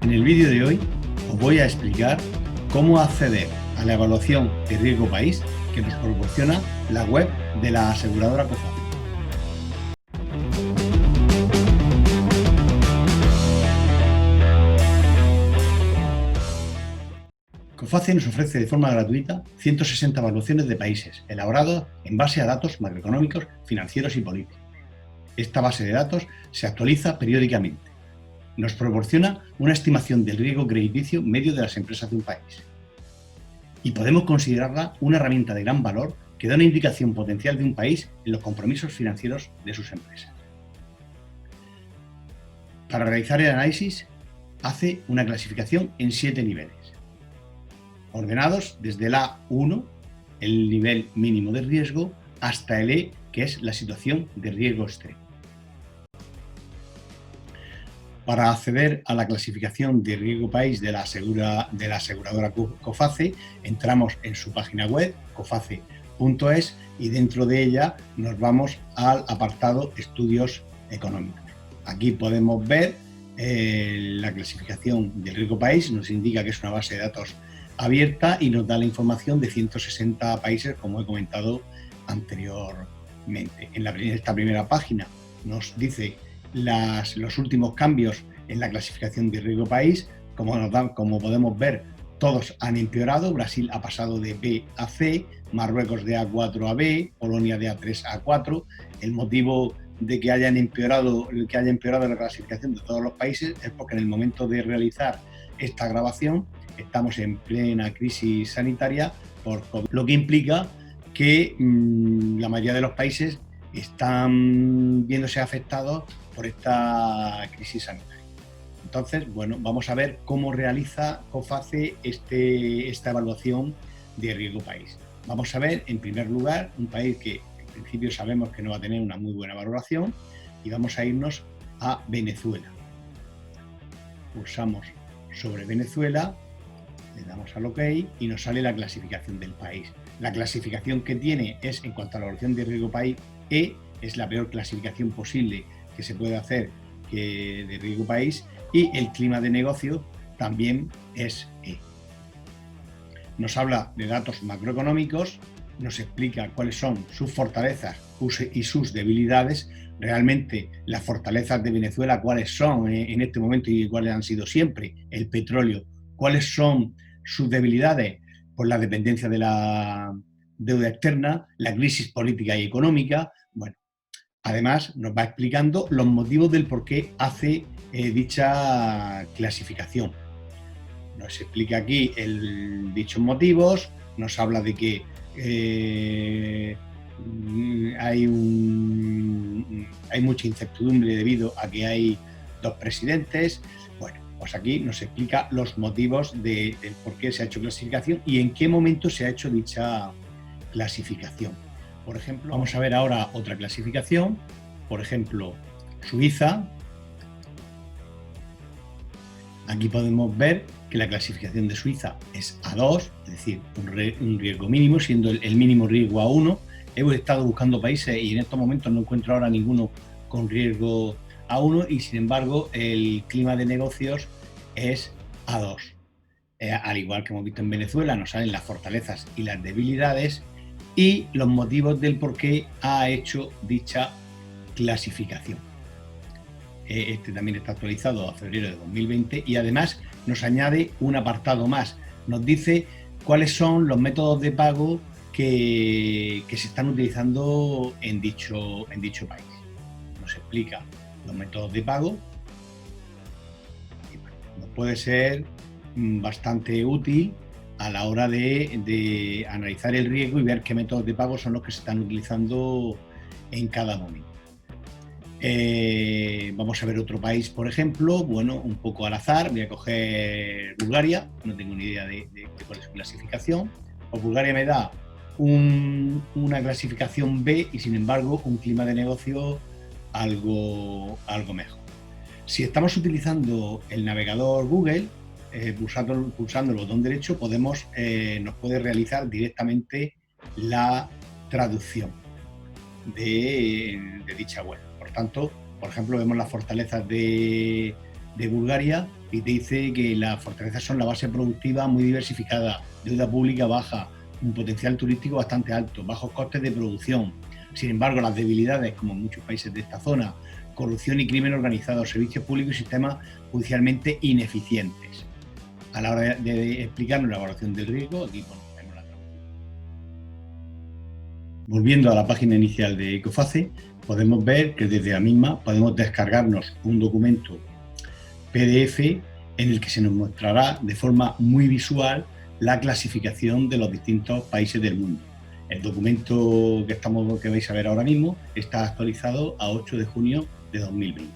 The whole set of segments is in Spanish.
En el vídeo de hoy os voy a explicar cómo acceder a la evaluación de riesgo país que nos proporciona la web de la aseguradora COFACE. COFACE nos ofrece de forma gratuita 160 evaluaciones de países, elaboradas en base a datos macroeconómicos, financieros y políticos. Esta base de datos se actualiza periódicamente. Nos proporciona una estimación del riesgo crediticio medio de las empresas de un país. Y podemos considerarla una herramienta de gran valor que da una indicación potencial de un país en los compromisos financieros de sus empresas. Para realizar el análisis, hace una clasificación en 7 niveles, ordenados desde el A1, el nivel mínimo de riesgo, hasta el E, que es la situación de riesgo extremo. Para acceder a la clasificación de riesgo país de la aseguradora COFACE, entramos en su página web, coface.es, y dentro de ella nos vamos al apartado Estudios Económicos. Aquí podemos ver la clasificación del riesgo país, nos indica que es una base de datos abierta y nos da la información de 160 países, como he comentado anteriormente. En esta primera página nos dice los últimos cambios en la clasificación de riesgo país. Como podemos ver, todos han empeorado. Brasil ha pasado de B a C, Marruecos de A4 a B, Polonia de A3 a A4. El motivo de que haya empeorado la clasificación de todos los países es porque en el momento de realizar esta grabación estamos en plena crisis sanitaria por COVID, lo que implica que la mayoría de los países están viéndose afectados por esta crisis sanitaria. Entonces, bueno, vamos a ver cómo realiza COFACE esta evaluación de riesgo país. Vamos a ver, en primer lugar, un país que en principio sabemos que no va a tener una muy buena valoración, y vamos a irnos a Venezuela. Pulsamos sobre Venezuela, le damos al OK y nos sale la clasificación del país. La clasificación que tiene es, en cuanto a la evaluación de riesgo país, E, es la peor clasificación posible que se puede hacer de riesgo país, y el clima de negocio también es E. Nos habla de datos macroeconómicos, nos explica cuáles son sus fortalezas y sus debilidades. Realmente las fortalezas de Venezuela, cuáles son en este momento y cuáles han sido siempre: el petróleo. ¿Cuáles son sus debilidades? Pues la dependencia de la deuda externa, la crisis política y económica. Bueno, además nos va explicando los motivos del por qué hace dicha clasificación. Nos explica aquí dichos motivos, nos habla de que hay mucha incertidumbre debido a que hay 2 presidentes. Bueno, pues aquí nos explica los motivos del por qué se ha hecho clasificación y en qué momento se ha hecho dicha clasificación. Por ejemplo, vamos a ver ahora otra clasificación, por ejemplo, Suiza. Aquí podemos ver que la clasificación de Suiza es A2, es decir, un riesgo mínimo, siendo el mínimo riesgo A1. He estado buscando países y en estos momentos no encuentro ahora ninguno con riesgo A1, y sin embargo el clima de negocios es A2. Al igual que hemos visto en Venezuela, nos salen las fortalezas y las debilidades y los motivos del por qué ha hecho dicha clasificación. Este también está actualizado a febrero de 2020 y además nos añade un apartado más. Nos dice cuáles son los métodos de pago que se están utilizando en dicho país. Nos explica los métodos de pago. Nos puede ser bastante útil a la hora de analizar el riesgo y ver qué métodos de pago son los que se están utilizando en cada momento. Vamos a ver otro país, por ejemplo, bueno, un poco al azar, voy a coger Bulgaria, no tengo ni idea de cuál es su clasificación. Pues Bulgaria me da una clasificación B y sin embargo un clima de negocio algo mejor. Si estamos utilizando el navegador Google, pulsando el botón derecho nos puede realizar directamente la traducción de dicha web. Por tanto, por ejemplo, vemos las fortalezas de de Bulgaria y te dice que las fortalezas son la base productiva muy diversificada, deuda pública baja, un potencial turístico bastante alto, bajos costes de producción. Sin embargo, las debilidades, como en muchos países de esta zona, corrupción y crimen organizado, servicios públicos y sistemas judicialmente ineficientes. A la hora de explicarnos la evaluación del riesgo, aquí ponemos la traducción. Volviendo a la página inicial de Ecoface, podemos ver que desde la misma podemos descargarnos un documento PDF en el que se nos mostrará de forma muy visual la clasificación de los distintos países del mundo. El documento que vais a ver ahora mismo está actualizado a 8 de junio de 2020.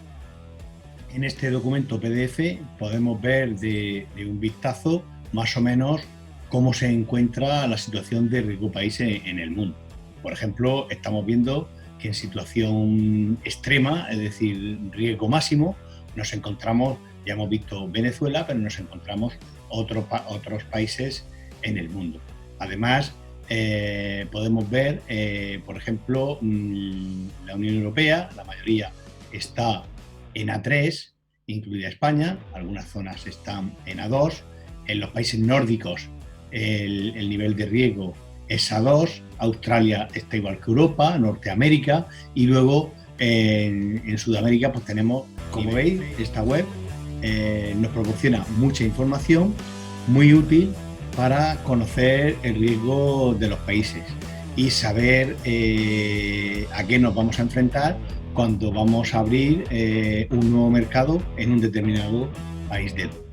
En este documento PDF podemos ver de un vistazo más o menos cómo se encuentra la situación de riesgo país en el mundo. Por ejemplo, estamos viendo que en situación extrema, es decir, riesgo máximo, nos encontramos, ya hemos visto Venezuela, pero nos encontramos otros países en el mundo. Además, podemos ver, por ejemplo, la Unión Europea, la mayoría está en A3, incluida España, algunas zonas están en A2, en los países nórdicos el nivel de riesgo es A2, Australia está igual que Europa, Norteamérica, y luego en Sudamérica pues tenemos, como veis, esta web nos proporciona mucha información muy útil para conocer el riesgo de los países y saber a qué nos vamos a enfrentar cuando vamos a abrir un nuevo mercado en un determinado país del mundo.